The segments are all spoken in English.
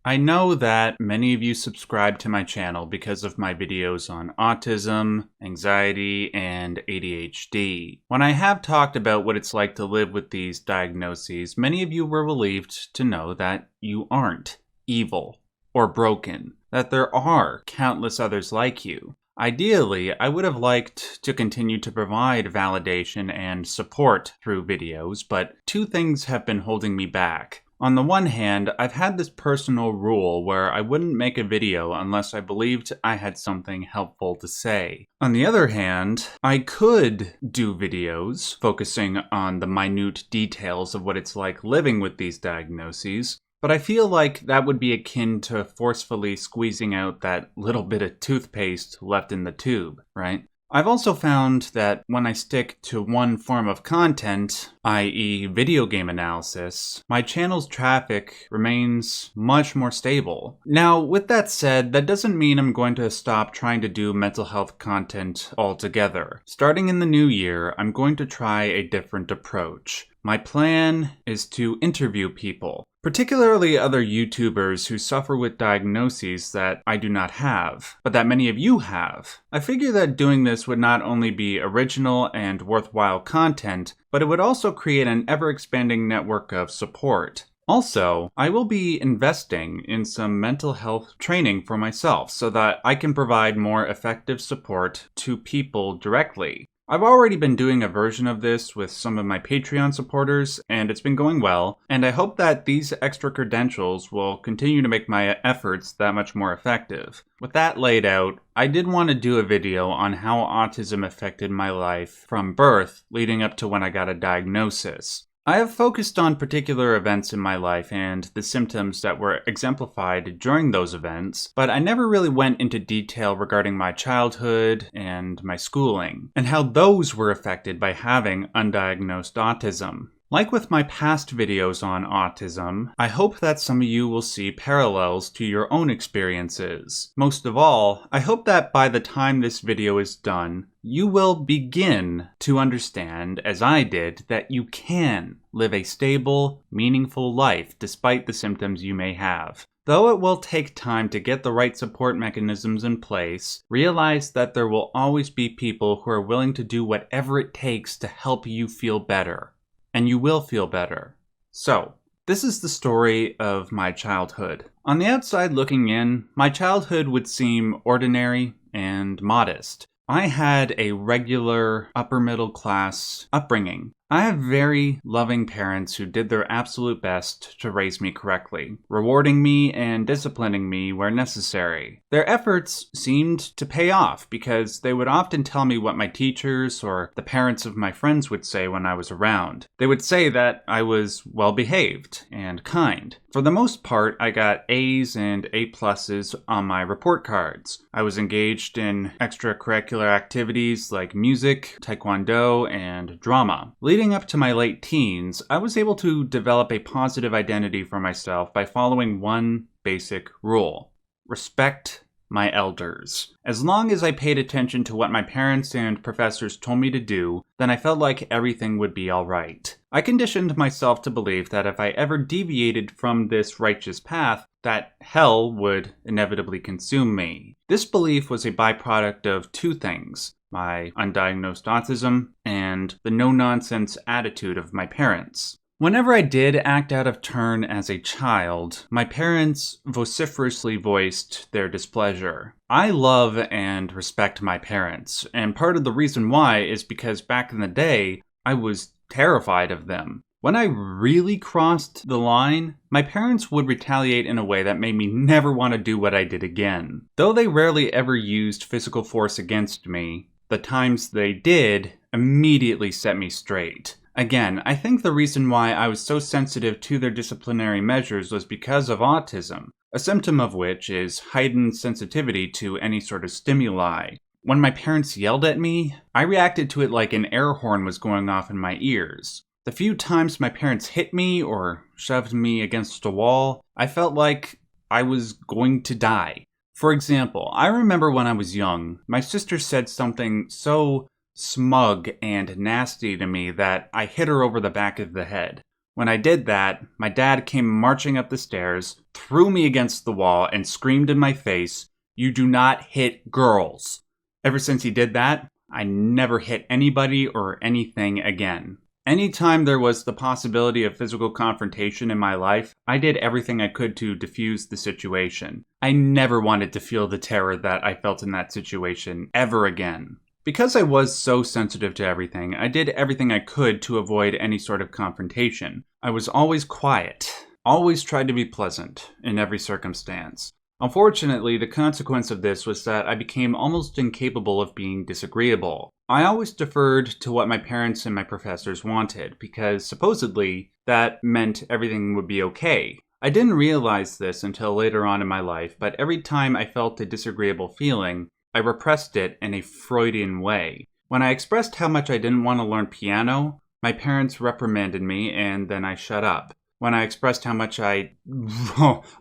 I know that many of you subscribe to my channel because of my videos on autism, anxiety, and ADHD. When I have talked about what it's like to live with these diagnoses, many of you were relieved to know that you aren't evil or broken, that there are countless others like you. Ideally, I would have liked to continue to provide validation and support through videos, but two things have been holding me back. On the one hand, I've had this personal rule where I wouldn't make a video unless I believed I had something helpful to say. On the other hand, I could do videos focusing on the minute details of what it's like living with these diagnoses, but I feel like that would be akin to forcefully squeezing out that little bit of toothpaste left in the tube, right? I've also found that when I stick to one form of content, i.e. video game analysis, my channel's traffic remains much more stable. Now, with that said, that doesn't mean I'm going to stop trying to do mental health content altogether. Starting in the new year, I'm going to try a different approach. My plan is to interview people, particularly other YouTubers who suffer with diagnoses that I do not have, but that many of you have. I figure that doing this would not only be original and worthwhile content, but it would also create an ever-expanding network of support. Also, I will be investing in some mental health training for myself so that I can provide more effective support to people directly. I've already been doing a version of this with some of my Patreon supporters, and it's been going well, and I hope that these extra credentials will continue to make my efforts that much more effective. With that laid out, I did want to do a video on how autism affected my life from birth leading up to when I got a diagnosis. I have focused on particular events in my life and the symptoms that were exemplified during those events, but I never really went into detail regarding my childhood and my schooling, and how those were affected by having undiagnosed autism. Like with my past videos on autism, I hope that some of you will see parallels to your own experiences. Most of all, I hope that by the time this video is done, you will begin to understand, as I did, that you can live a stable, meaningful life despite the symptoms you may have. Though it will take time to get the right support mechanisms in place, realize that there will always be people who are willing to do whatever it takes to help you feel better. And you will feel better. So, this is the story of my childhood. On the outside looking in, my childhood would seem ordinary and modest. I had a regular upper middle class upbringing. I have very loving parents who did their absolute best to raise me correctly, rewarding me and disciplining me where necessary. Their efforts seemed to pay off because they would often tell me what my teachers or the parents of my friends would say when I was around. They would say that I was well behaved and kind. For the most part, I got A's and A+s on my report cards. I was engaged in extracurricular activities like music, taekwondo, and drama. Leading up to my late teens, I was able to develop a positive identity for myself by following one basic rule: respect my elders. As long as I paid attention to what my parents and professors told me to do, then I felt like everything would be alright. I conditioned myself to believe that if I ever deviated from this righteous path, that hell would inevitably consume me. This belief was a byproduct of two things: my undiagnosed autism and the no-nonsense attitude of my parents. Whenever I did act out of turn as a child, my parents vociferously voiced their displeasure. I love and respect my parents, and part of the reason why is because back in the day, I was terrified of them. When I really crossed the line, my parents would retaliate in a way that made me never want to do what I did again. Though they rarely ever used physical force against me, the times they did immediately set me straight. Again, I think the reason why I was so sensitive to their disciplinary measures was because of autism, a symptom of which is heightened sensitivity to any sort of stimuli. When my parents yelled at me, I reacted to it like an air horn was going off in my ears. The few times my parents hit me or shoved me against a wall, I felt like I was going to die. For example, I remember when I was young, my sister said something so smug and nasty to me that I hit her over the back of the head. When I did that, my dad came marching up the stairs, threw me against the wall, and screamed in my face, "You do not hit girls." Ever since he did that, I never hit anybody or anything again. Anytime there was the possibility of physical confrontation in my life, I did everything I could to defuse the situation. I never wanted to feel the terror that I felt in that situation ever again. Because I was so sensitive to everything, I did everything I could to avoid any sort of confrontation. I was always quiet, always tried to be pleasant in every circumstance. Unfortunately, the consequence of this was that I became almost incapable of being disagreeable. I always deferred to what my parents and my professors wanted, because supposedly that meant everything would be okay. I didn't realize this until later on in my life, but every time I felt a disagreeable feeling, I repressed it in a Freudian way. When I expressed how much I didn't want to learn piano, my parents reprimanded me and then I shut up. When I expressed how much I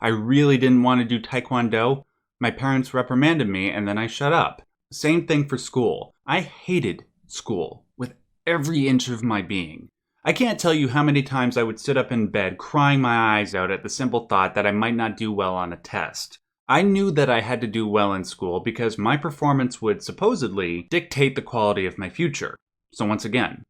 really didn't want to do taekwondo, my parents reprimanded me and then I shut up. Same thing for school. I hated school with every inch of my being. I can't tell you how many times I would sit up in bed crying my eyes out at the simple thought that I might not do well on a test. I knew that I had to do well in school because my performance would supposedly dictate the quality of my future. So once again,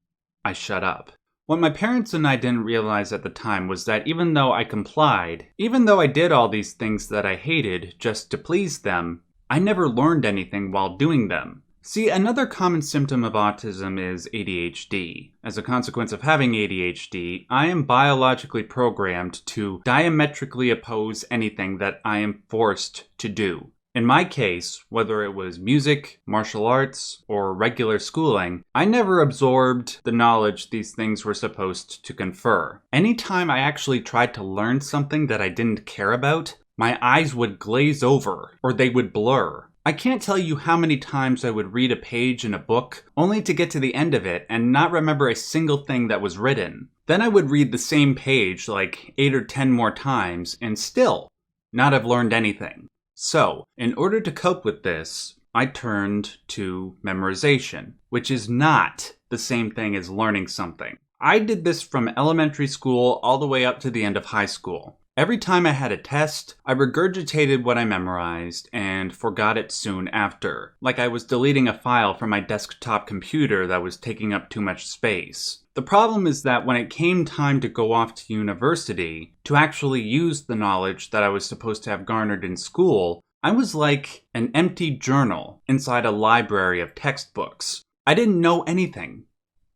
I shut up. What my parents and I didn't realize at the time was that even though I complied, even though I did all these things that I hated just to please them, I never learned anything while doing them. See, another common symptom of autism is ADHD. As a consequence of having ADHD, I am biologically programmed to diametrically oppose anything that I am forced to do. In my case, whether it was music, martial arts, or regular schooling, I never absorbed the knowledge these things were supposed to confer. Anytime I actually tried to learn something that I didn't care about, my eyes would glaze over, or they would blur. I can't tell you how many times I would read a page in a book, only to get to the end of it and not remember a single thing that was written. Then I would read the same page like 8 or 10 more times, and still not have learned anything. So, in order to cope with this, I turned to memorization, which is not the same thing as learning something. I did this from elementary school all the way up to the end of high school. Every time I had a test, I regurgitated what I memorized and forgot it soon after, like I was deleting a file from my desktop computer that was taking up too much space. The problem is that when it came time to go off to university, to actually use the knowledge that I was supposed to have garnered in school, I was like an empty journal inside a library of textbooks. I didn't know anything.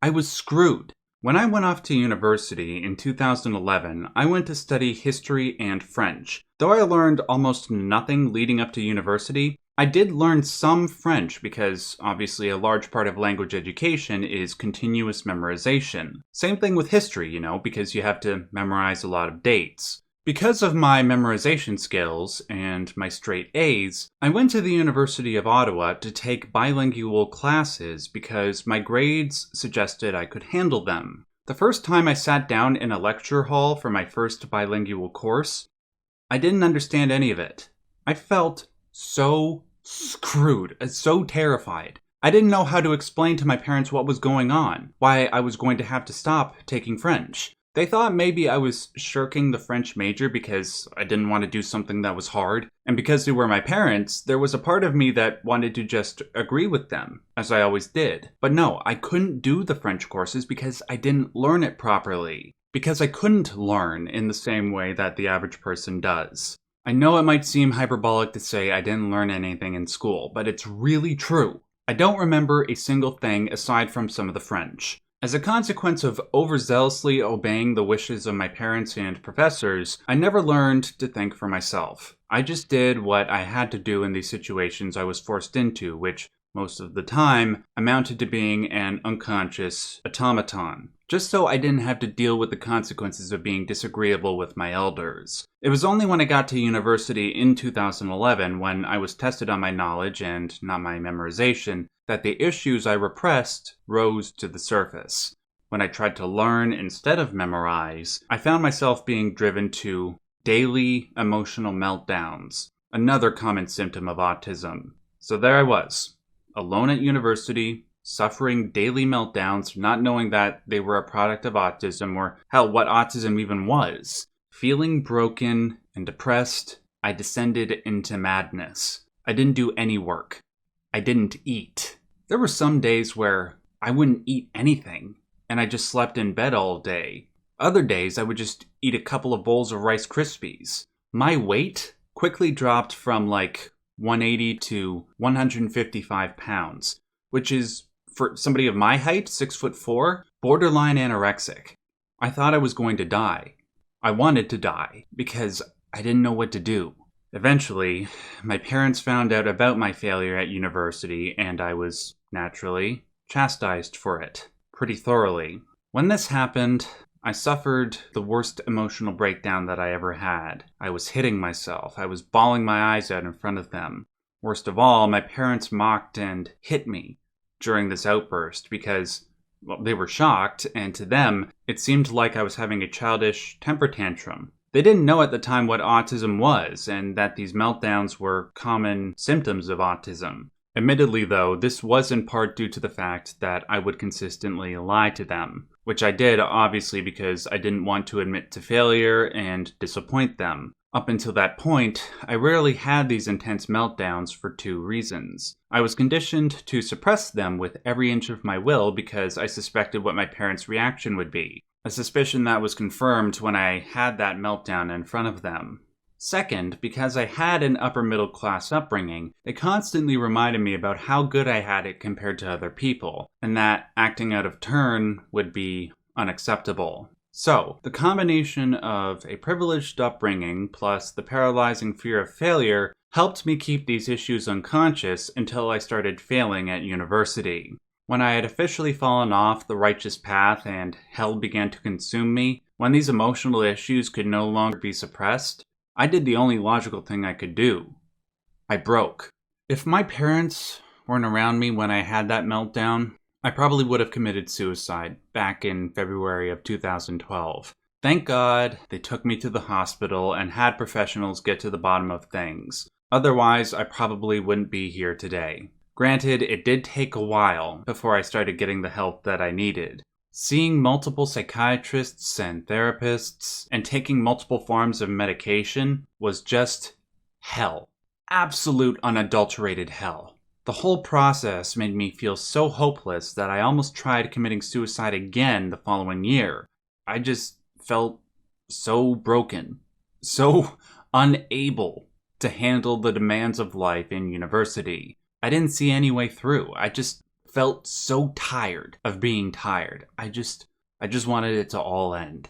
I was screwed. When I went off to university in 2011, I went to study history and French. Though I learned almost nothing leading up to university, I did learn some French because obviously a large part of language education is continuous memorization. Same thing with history, because you have to memorize a lot of dates. Because of my memorization skills and my straight A's, I went to the University of Ottawa to take bilingual classes because my grades suggested I could handle them. The first time I sat down in a lecture hall for my first bilingual course, I didn't understand any of it. I felt so screwed, so terrified. I didn't know how to explain to my parents what was going on, why I was going to have to stop taking French. They thought maybe I was shirking the French major because I didn't want to do something that was hard. And because they were my parents, there was a part of me that wanted to just agree with them, as I always did. But no, I couldn't do the French courses because I didn't learn it properly. Because I couldn't learn in the same way that the average person does. I know it might seem hyperbolic to say I didn't learn anything in school, but it's really true. I don't remember a single thing aside from some of the French. As a consequence of overzealously obeying the wishes of my parents and professors, I never learned to think for myself. I just did what I had to do in these situations I was forced into, which, most of the time, amounted to being an unconscious automaton, just so I didn't have to deal with the consequences of being disagreeable with my elders. It was only when I got to university in 2011, when I was tested on my knowledge and not my memorization, that the issues I repressed rose to the surface. When I tried to learn instead of memorize, I found myself being driven to daily emotional meltdowns, another common symptom of autism. So there I was, alone at university, suffering daily meltdowns, not knowing that they were a product of autism or hell, what autism even was. Feeling broken and depressed, I descended into madness. I didn't do any work. I didn't eat. There were some days where I wouldn't eat anything, and I just slept in bed all day. Other days, I would just eat a couple of bowls of Rice Krispies. My weight quickly dropped from like 180 to 155 pounds, which is, for somebody of my height, 6'4", borderline anorexic. I thought I was going to die. I wanted to die because I didn't know what to do. Eventually, my parents found out about my failure at university, and I was, naturally, chastised for it, pretty thoroughly. When this happened, I suffered the worst emotional breakdown that I ever had. I was hitting myself. I was bawling my eyes out in front of them. Worst of all, my parents mocked and hit me during this outburst because, well, they were shocked, and to them, it seemed like I was having a childish temper tantrum. They didn't know at the time what autism was, and that these meltdowns were common symptoms of autism. Admittedly, though, this was in part due to the fact that I would consistently lie to them, which I did, obviously, because I didn't want to admit to failure and disappoint them. Up until that point, I rarely had these intense meltdowns for two reasons. I was conditioned to suppress them with every inch of my will because I suspected what my parents' reaction would be. A suspicion that was confirmed when I had that meltdown in front of them. Second, because I had an upper middle class upbringing, they constantly reminded me about how good I had it compared to other people, and that acting out of turn would be unacceptable. So, the combination of a privileged upbringing plus the paralyzing fear of failure helped me keep these issues unconscious until I started failing at university. When I had officially fallen off the righteous path and hell began to consume me, when these emotional issues could no longer be suppressed, I did the only logical thing I could do. I broke. If my parents weren't around me when I had that meltdown, I probably would have committed suicide back in February of 2012. Thank God they took me to the hospital and had professionals get to the bottom of things. Otherwise, I probably wouldn't be here today. Granted, it did take a while before I started getting the help that I needed. Seeing multiple psychiatrists and therapists and taking multiple forms of medication was just hell. Absolute unadulterated hell. The whole process made me feel so hopeless that I almost tried committing suicide again the following year. I just felt so broken, so unable to handle the demands of life in university. I didn't see any way through. I just felt so tired of being tired. I just wanted it to all end.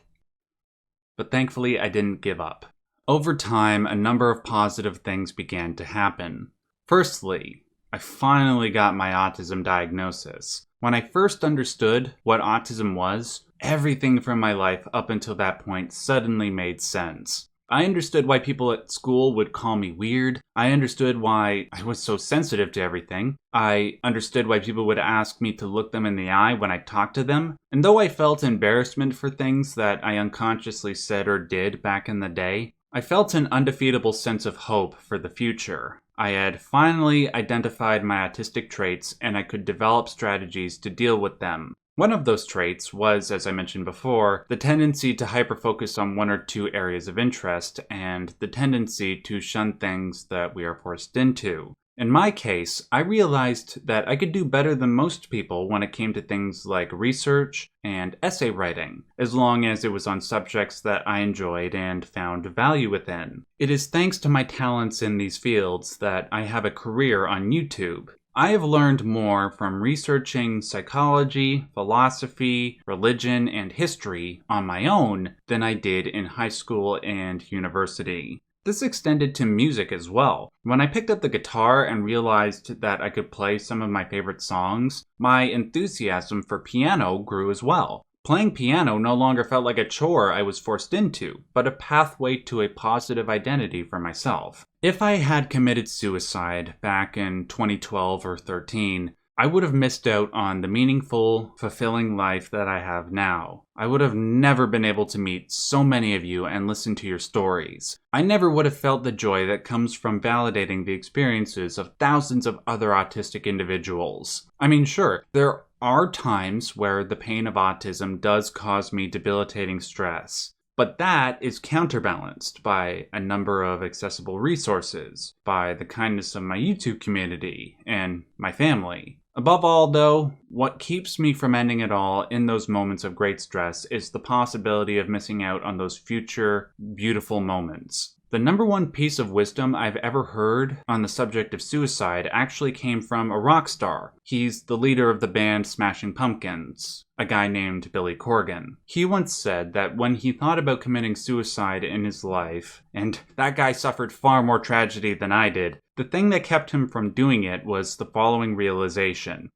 But thankfully, I didn't give up. Over time, a number of positive things began to happen. Firstly, I finally got my autism diagnosis. When I first understood what autism was, everything from my life up until that point suddenly made sense. I understood why people at school would call me weird. I understood why I was so sensitive to everything. I understood why people would ask me to look them in the eye when I talked to them. And though I felt embarrassment for things that I unconsciously said or did back in the day, I felt an undefeatable sense of hope for the future. I had finally identified my autistic traits and I could develop strategies to deal with them. One of those traits was, as I mentioned before, the tendency to hyperfocus on one or two areas of interest and the tendency to shun things that we are forced into. In my case, I realized that I could do better than most people when it came to things like research and essay writing, as long as it was on subjects that I enjoyed and found value within. It is thanks to my talents in these fields that I have a career on YouTube. I have learned more from researching psychology, philosophy, religion, and history on my own than I did in high school and university. This extended to music as well. When I picked up the guitar and realized that I could play some of my favorite songs, my enthusiasm for piano grew as well. Playing piano no longer felt like a chore I was forced into, but a pathway to a positive identity for myself. If I had committed suicide back in 2012 or 13, I would have missed out on the meaningful, fulfilling life that I have now. I would have never been able to meet so many of you and listen to your stories. I never would have felt the joy that comes from validating the experiences of thousands of other autistic individuals. I mean, sure, there are times where the pain of autism does cause me debilitating stress. But that is counterbalanced by a number of accessible resources, by the kindness of my YouTube community, and my family. Above all, though, what keeps me from ending it all in those moments of great stress is the possibility of missing out on those future, beautiful moments. The number one piece of wisdom I've ever heard on the subject of suicide actually came from a rock star. He's the leader of the band Smashing Pumpkins, a guy named Billy Corgan. He once said that when he thought about committing suicide in his life, and that guy suffered far more tragedy than I did, the thing that kept him from doing it was the following realization.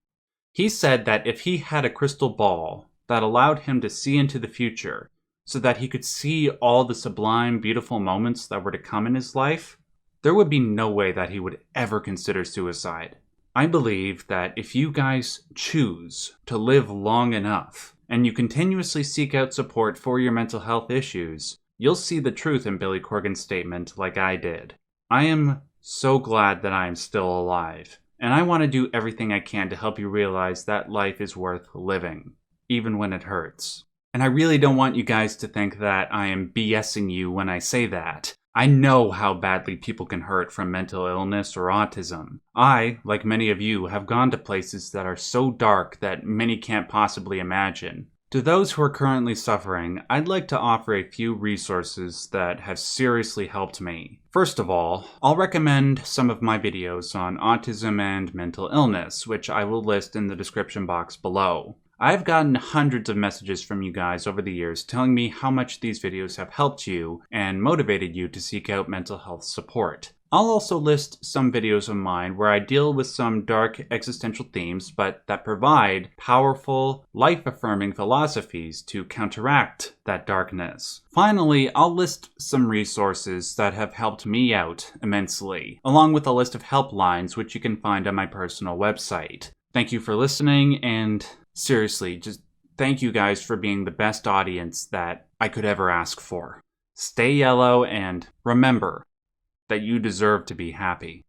He said that if he had a crystal ball that allowed him to see into the future, so that he could see all the sublime, beautiful moments that were to come in his life, there would be no way that he would ever consider suicide. I believe that if you guys choose to live long enough, and you continuously seek out support for your mental health issues, you'll see the truth in Billy Corgan's statement like I did. I am so glad that I am still alive, and I want to do everything I can to help you realize that life is worth living, even when it hurts. And I really don't want you guys to think that I am BSing you when I say that. I know how badly people can hurt from mental illness or autism. I, like many of you, have gone to places that are so dark that many can't possibly imagine. To those who are currently suffering, I'd like to offer a few resources that have seriously helped me. First of all, I'll recommend some of my videos on autism and mental illness, which I will list in the description box below. I've gotten hundreds of messages from you guys over the years telling me how much these videos have helped you and motivated you to seek out mental health support. I'll also list some videos of mine where I deal with some dark existential themes, but that provide powerful, life-affirming philosophies to counteract that darkness. Finally, I'll list some resources that have helped me out immensely, along with a list of helplines which you can find on my personal website. Thank you for listening, and seriously, just thank you guys for being the best audience that I could ever ask for. Stay yellow, and remember that you deserve to be happy.